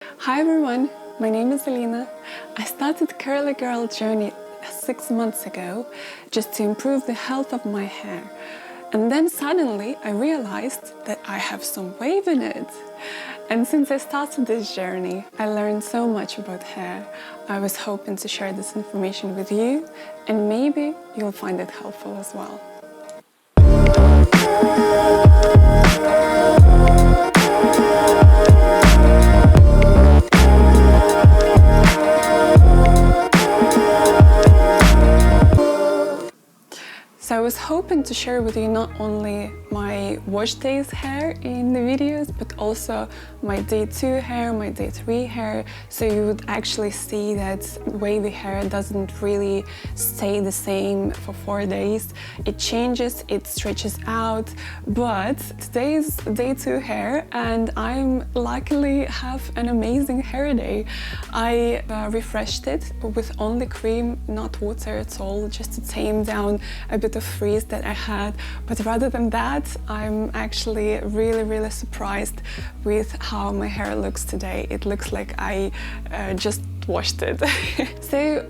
Hi everyone, my name is Alina. I started Curly Girl journey 6 months ago just to improve the health of my hair. And then suddenly I realized that I have some wave in it. And since I started this journey, I learned so much about hair. I was hoping to share this information with you, and maybe you'll find it helpful as well. So I was hoping to share with you not only my wash days hair in the videos, but also my day 2 hair, my day 3 hair, so you would actually see that wavy hair doesn't really stay the same for 4 days. It changes, it stretches out, but today is day 2 hair and I'm luckily have an amazing hair day. I refreshed it with only cream, not water at all, just to tame down a bit of frizz that I had. But rather than that, I'm actually really surprised with how my hair looks today. It looks like I just washed it. So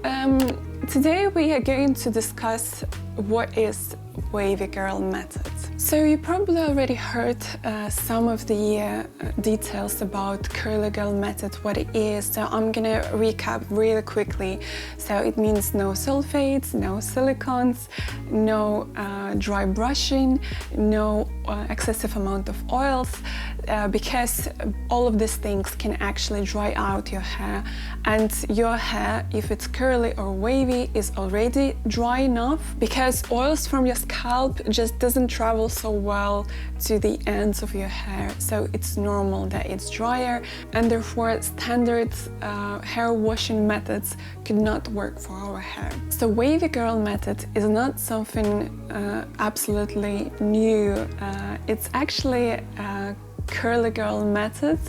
today we are going to discuss what is Wavy Girl method. So you probably already heard some of the details about Curly Girl method, what it is, so I'm gonna recap really quickly. So it means no sulfates, no silicones, no dry brushing, no excessive amount of oils, because all of these things can actually dry out your hair, and your hair, if it's curly or wavy, is already dry enough because oils from your scalp just doesn't travel so well to the ends of your hair, so it's normal that it's drier, and therefore standard hair washing methods could not work for our hair. So Wavy Girl method is not something absolutely new. It's actually Curly Girl method,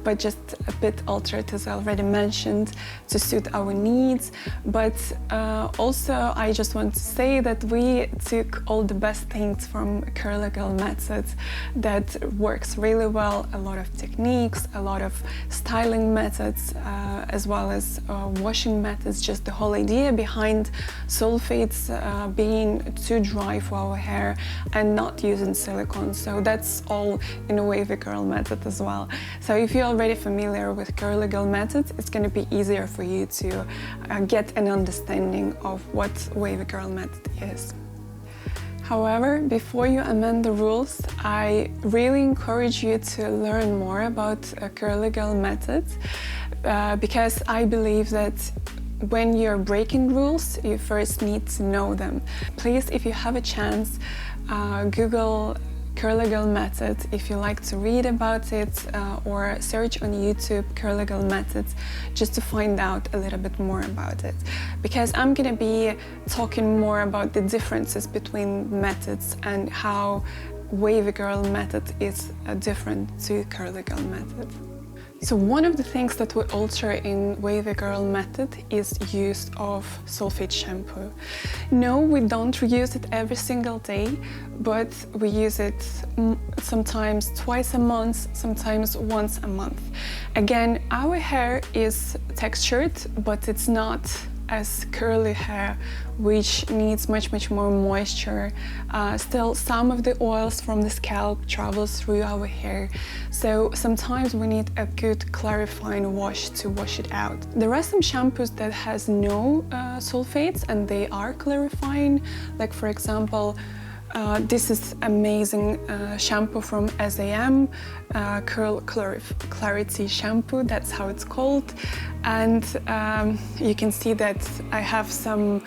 but just a bit altered, as I already mentioned, to suit our needs. But also I just want to say that we took all the best things from Curly Girl method that works really well, a lot of techniques, a lot of styling methods, as well as washing methods, just the whole idea behind sulfates being too dry for our hair and not using silicone. So that's all in a Wavy Girl method as well. So if you're already familiar with Curly Girl method, it's going to be easier for you to get an understanding of what Wavy Girl method is. However, before you amend the rules, I really encourage you to learn more about Curly Girl method, because I believe that when you're breaking rules, you first need to know them. Please, if you have a chance, Google Curly Girl method if you like to read about it, or search on YouTube Curly Girl methods just to find out a little bit more about it, because I'm gonna be talking more about the differences between methods and how Wavy Girl method is different to Curly Girl method. So one of the things that we alter in Wavy Girl method is use of sulfate shampoo. No, we don't reuse it every single day, but we use it sometimes twice a month, sometimes once a month. Again, our hair is textured, but it's not as curly hair, which needs much more moisture. Still, some of the oils from the scalp travels through our hair, so sometimes we need a good clarifying wash to wash it out. There are some shampoos that has no sulfates and they are clarifying, like for example, this is amazing shampoo from SAM, Curl Clarity Shampoo, that's how it's called. And you can see that I have some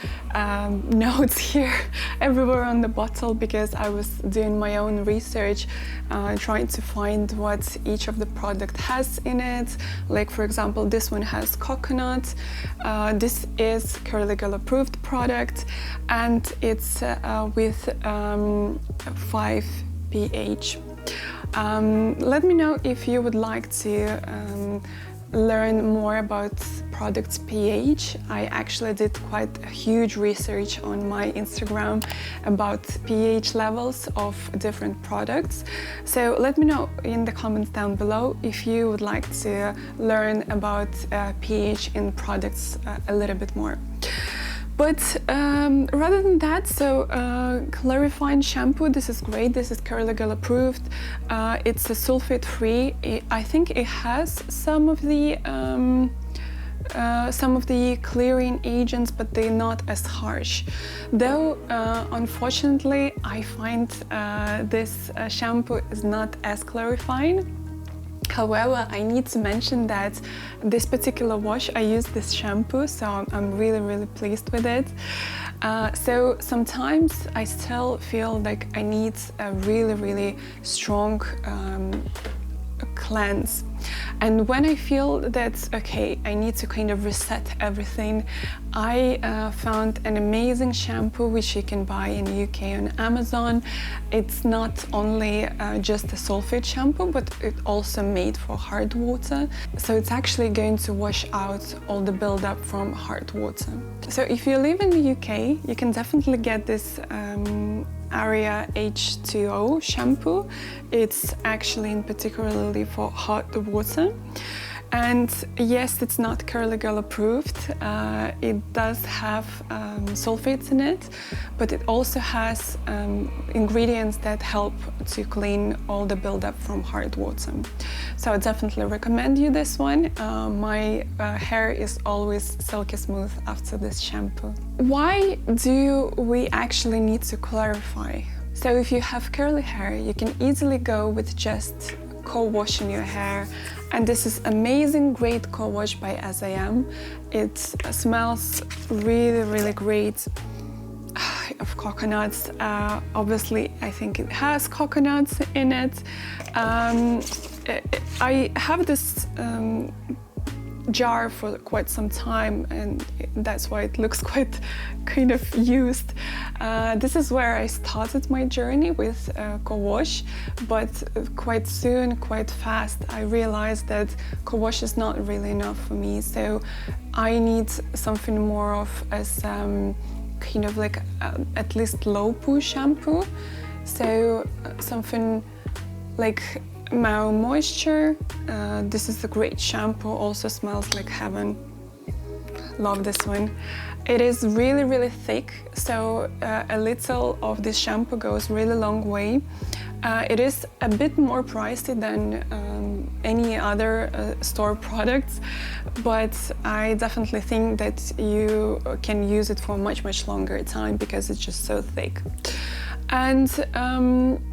notes here everywhere on the bottle because I was doing my own research, trying to find what each of the product has in it. Like for example, this one has coconut. This is Curly Girl approved product, and it's with 5 pH. Let me know if you would like to learn more about product's pH. I actually did quite a huge research on my Instagram about pH levels of different products. So let me know in the comments down below if you would like to learn about pH in products a little bit more. But rather than that, so clarifying shampoo, this is great. This is Curly Girl approved. It's a sulfate-free. I think it has some of the clearing agents, but they're not as harsh. Though, unfortunately, I find this shampoo is not as clarifying. However, I need to mention that this particular wash, I use this shampoo, so I'm really pleased with it. So sometimes I still feel like I need a really strong cleanse. And when I feel that, okay, I need to kind of reset everything, I found an amazing shampoo which you can buy in the UK on Amazon. It's not only just a sulfate shampoo, but it's also made for hard water. So it's actually going to wash out all the buildup from hard water. So if you live in the UK, you can definitely get this Area H2O shampoo. It's actually in particularly for hot water. And yes, it's not Curly Girl approved. It does have sulfates in it, but it also has ingredients that help to clean all the buildup from hard water. So I definitely recommend you this one. My hair is always silky smooth after this shampoo. Why do we actually need to clarify? So if you have curly hair, you can easily go with just co-washing your hair, and this is amazing, great co-wash by SAM. It smells really great of coconuts. Obviously, I think it has coconuts in it. I have this jar for quite some time, and that's why it looks quite kind of used. This is where I started my journey with co-wash, but quite soon, quite fast, I realized that co-wash is not really enough for me. So I need something more of as kind of like at least low poo shampoo. So something like Mau Moisture. This is a great shampoo, also smells like heaven. Love this one. It is really thick, so a little of this shampoo goes really long way. It is a bit more pricey than any other store products, but I definitely think that you can use it for much longer time because it's just so thick. And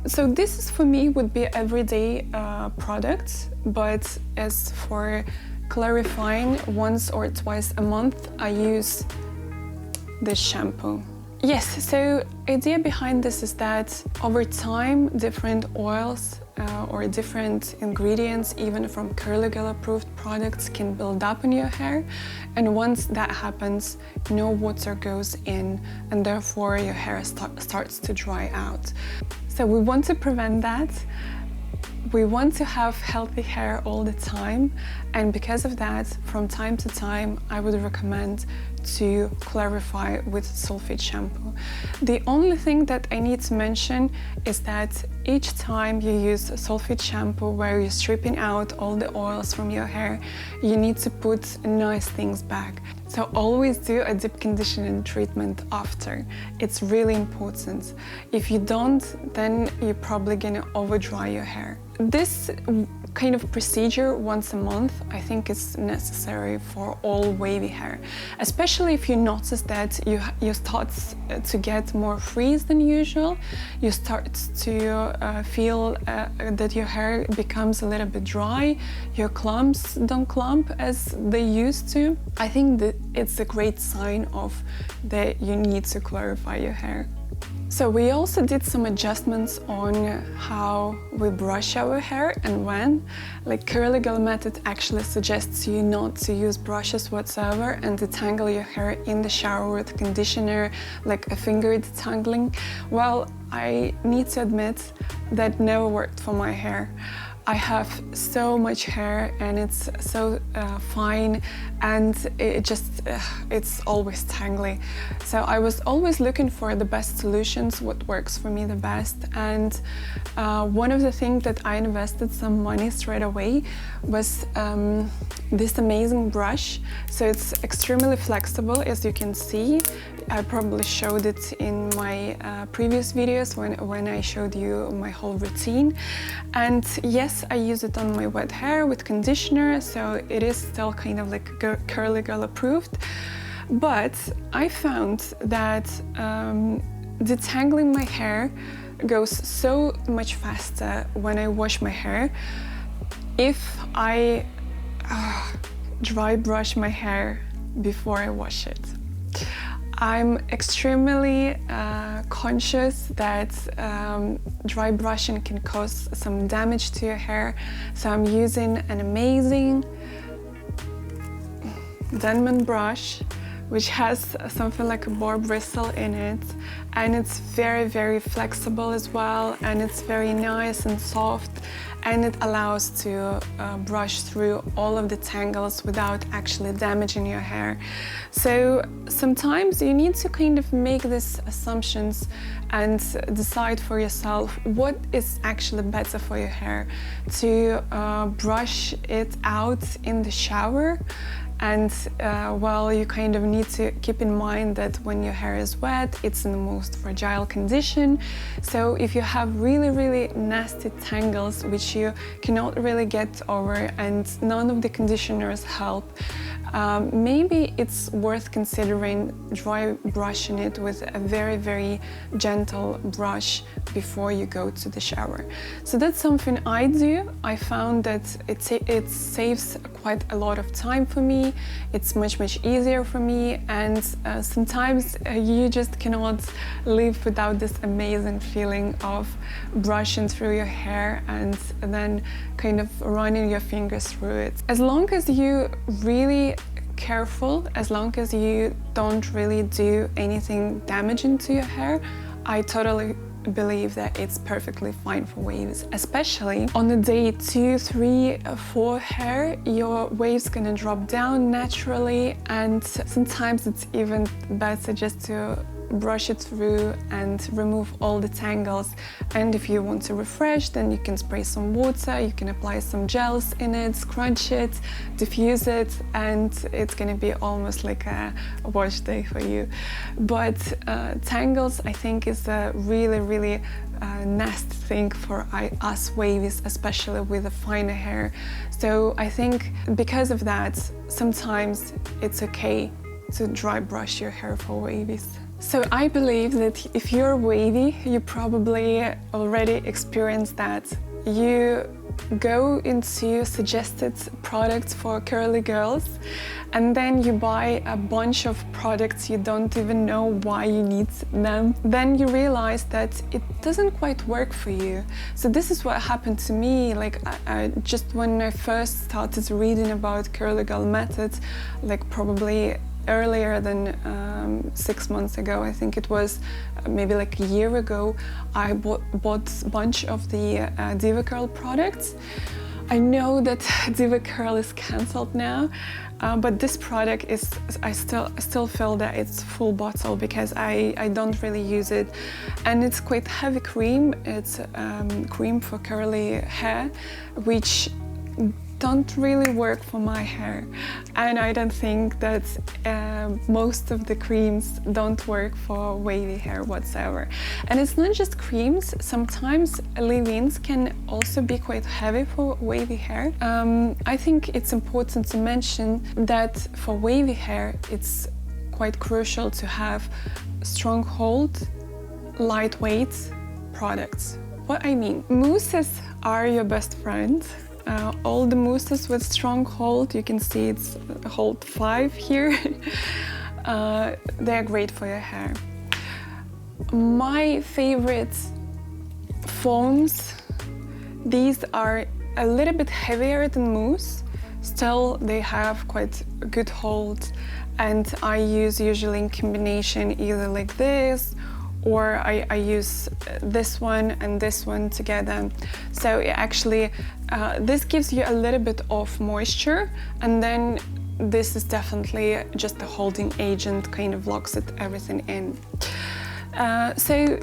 so this is for me would be everyday product, but as for clarifying, once or twice a month I use this shampoo. Yes, so idea behind this is that over time different oils or different ingredients, even from Curly Girl approved products, can build up in your hair, and once that happens, no water goes in, and therefore your hair starts to dry out. So we want to prevent that. We want to have healthy hair all the time, and because of that, from time to time, I would recommend to clarify with sulfate shampoo. The only thing that I need to mention is that each time you use sulfate shampoo where you're stripping out all the oils from your hair, you need to put nice things back. So always do a deep conditioning treatment after. It's really important. If you don't, then you're probably gonna over dry your hair. This kind of procedure once a month, I think is necessary for all wavy hair, especially if you notice that you start to get more frizz than usual, you start to feel that your hair becomes a little bit dry, your clumps don't clump as they used to. I think that it's a great sign of that you need to clarify your hair. So we also did some adjustments on how we brush our hair and when. Like Curly Girl method actually suggests you not to use brushes whatsoever and detangle your hair in the shower with conditioner, like a finger detangling. Well, I need to admit that never worked for my hair. I have so much hair and it's so fine, and it's always tangly. So I was always looking for the best solutions, what works for me the best. And one of the things that I invested some money straight away was this amazing brush. So it's extremely flexible, as you can see. I probably showed it in my previous videos when I showed you my whole routine. And yes, I use it on my wet hair with conditioner, so it is still kind of like curly girl approved. But I found that detangling my hair goes so much faster when I wash my hair if I dry brush my hair before I wash it. I'm extremely conscious that dry brushing can cause some damage to your hair, so I'm using an amazing Denman brush which has something like a boar bristle in it, and it's very, very flexible as well, and it's very nice and soft, and it allows to brush through all of the tangles without actually damaging your hair. So sometimes you need to kind of make these assumptions and decide for yourself what is actually better for your hair, to brush it out in the shower. And well, you kind of need to keep in mind that when your hair is wet, it's in the most fragile condition. So if you have really, really nasty tangles which you cannot really get over and none of the conditioners help, maybe it's worth considering dry brushing it with a very, very gentle brush before you go to the shower. So that's something I do. I found that it saves quite a lot of time for me. It's much, much easier for me, and sometimes you just cannot live without this amazing feeling of brushing through your hair and then kind of running your fingers through it. As long as you really careful, as long as you don't really do anything damaging to your hair, I totally believe that it's perfectly fine for waves. Especially on the day 2, 3, 4 hair, your wave's gonna drop down naturally, and sometimes it's even better just to brush it through and remove all the tangles. And if you want to refresh, then you can spray some water, you can apply some gels in it, scrunch it, diffuse it, and it's gonna be almost like a wash day for you. But tangles, I think, is a really, really nasty thing for us wavies, especially with a finer hair. So I think because of that, sometimes it's okay to dry brush your hair for wavies. So I believe that if you're wavy, you probably already experienced that. You go into suggested products for curly girls, and then you buy a bunch of products you don't even know why you need them. Then you realize that it doesn't quite work for you. So this is what happened to me. Like I just when I first started reading about curly girl methods, like probably earlier than 6 months ago, I think it was maybe like a year ago, I bought a bunch of the Diva Curl products. I know that Diva Curl is cancelled now, but this product is, I still feel that it's full bottle because I don't really use it, and it's quite heavy cream. It's cream for curly hair, which don't really work for my hair, and I don't think that most of the creams don't work for wavy hair whatsoever. And it's not just creams, sometimes leave-ins can also be quite heavy for wavy hair. I think it's important to mention that for wavy hair it's quite crucial to have strong hold, lightweight products. What I mean, mousses are your best friend. All the mousses with strong hold, you can see it's hold 5 here, they're great for your hair. My favorite foams, these are a little bit heavier than mousse, still they have quite a good hold, and I use usually in combination either like this or I use this one and this one together. So it actually, this gives you a little bit of moisture, and then this is definitely just a holding agent, kind of locks everything in. So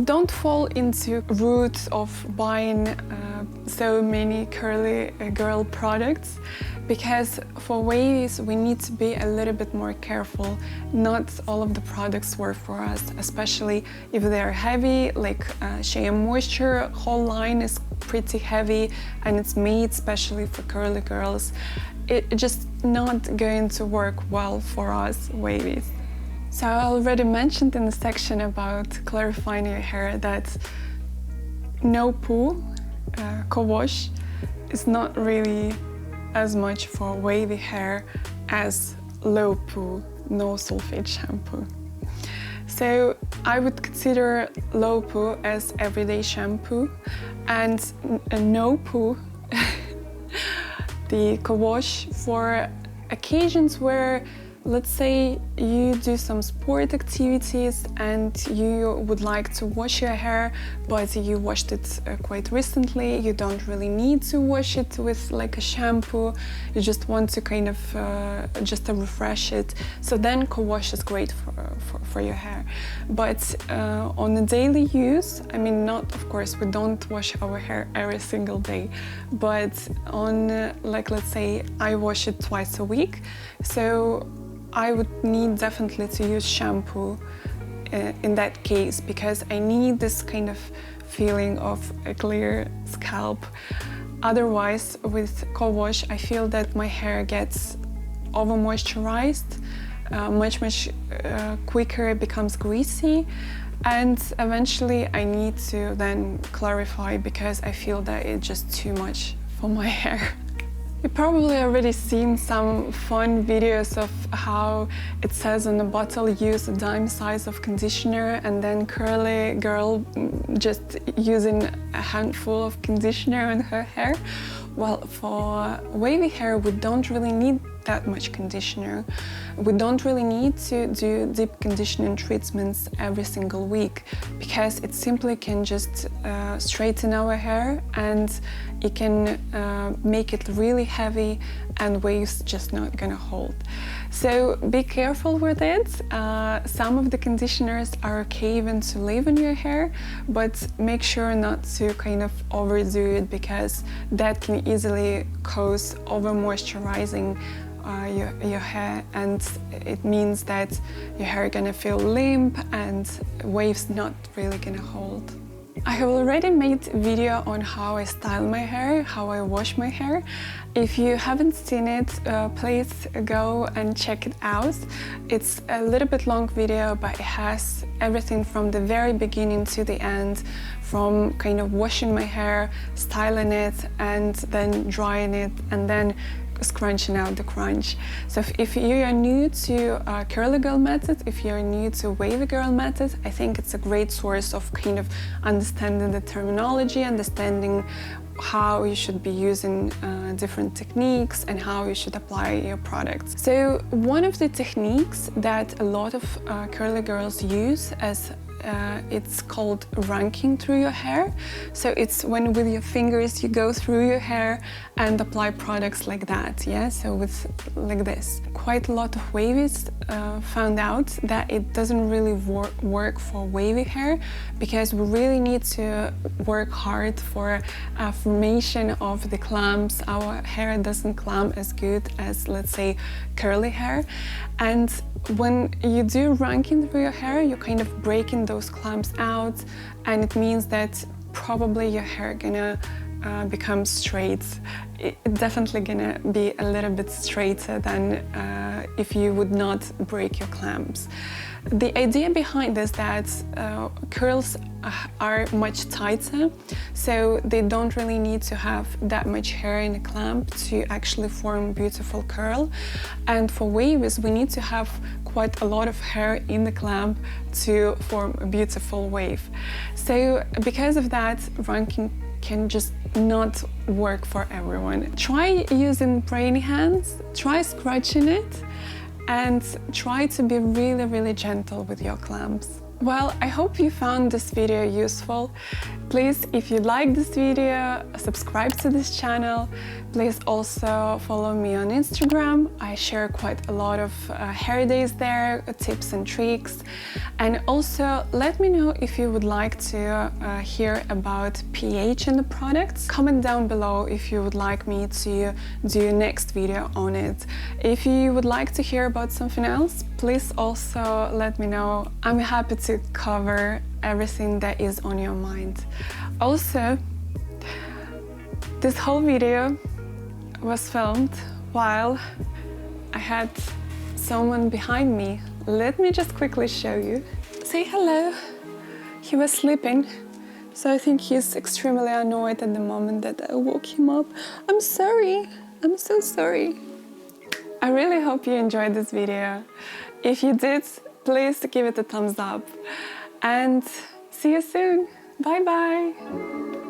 don't fall into route of buying so many curly girl products, because for wavies we need to be a little bit more careful. Not all of the products work for us, especially if they're heavy, like Shea Moisture whole line is pretty heavy and it's made especially for curly girls. It's just not going to work well for us wavies. So I already mentioned in the section about clarifying your hair that no poo, co-wash, is not really as much for wavy hair as low poo, no sulfate shampoo. So I would consider low poo as everyday shampoo, and no poo, the co-wash, for occasions where, let's say, you do some sport activities and you would like to wash your hair, but you washed it quite recently. You don't really need to wash it with like a shampoo. You just want to kind of just to refresh it. So then co-wash is great for your hair. But on a daily use, I mean, not, of course, we don't wash our hair every single day, but on like, let's say I wash it twice a week. So I would need definitely to use shampoo in that case, because I need this kind of feeling of a clear scalp. Otherwise, with co-wash, I feel that my hair gets over moisturized, much quicker, it becomes greasy, and eventually I need to then clarify because I feel that it's just too much for my hair. You've probably already seen some fun videos of how it says on the bottle, use a dime size of conditioner, and then curly girl just using a handful of conditioner on her hair. Well, for wavy hair, we don't really need that much conditioner. We don't really need to do deep conditioning treatments every single week, because it simply can just straighten our hair, and it can make it really heavy, and waves just not gonna hold. So be careful with it. Some of the conditioners are okay even to leave in your hair, but make sure not to kind of overdo it, because that can easily cause over moisturizing your hair, and it means that your hair gonna feel limp and waves not really gonna hold. I have already made a video on how I style my hair, how I wash my hair. If you haven't seen it, please go and check it out. It's a little bit long video, but it has everything from the very beginning to the end, from kind of washing my hair, styling it, and then drying it, and then scrunching out the crunch. So if you are new to curly girl method, if you're new to wavy girl method, I think it's a great source of kind of understanding the terminology, understanding how you should be using different techniques and how you should apply your products. So one of the techniques that a lot of curly girls use as it's called ranking through your hair. So it's when with your fingers you go through your hair and apply products like that, yeah? So with like this. Quite a lot of wavies found out that it doesn't really work for wavy hair, because we really need to work hard for formation of the clumps. Our hair doesn't clump as good as, let's say, curly hair. And when you do ranking through your hair, you're kind of breaking those clumps out, and it means that probably your hair gonna become straight. It's definitely gonna be a little bit straighter than if you would not break your clamps. The idea behind this is that curls are much tighter, so they don't really need to have that much hair in a clamp to actually form beautiful curl. And for waves, we need to have quite a lot of hair in the clamp to form a beautiful wave. So because of that, ranking can just not work for everyone. Try using brainy hands, try scratching it, and try to be really, really gentle with your clamps. Well, I hope you found this video useful. Please, if you like this video, subscribe to this channel. Please also follow me on Instagram. I share quite a lot of hair days there, tips and tricks. And also let me know if you would like to hear about pH in the products. Comment down below if you would like me to do next video on it. If you would like to hear about something else, please also let me know. I'm happy to cover everything that is on your mind. Also, this whole video was filmed while I had someone behind me. Let me just quickly show you. Say hello. He was sleeping, so I think he's extremely annoyed at the moment that I woke him up. I'm sorry. I'm so sorry. I really hope you enjoyed this video. If you did, please give it a thumbs up. And see you soon. Bye bye.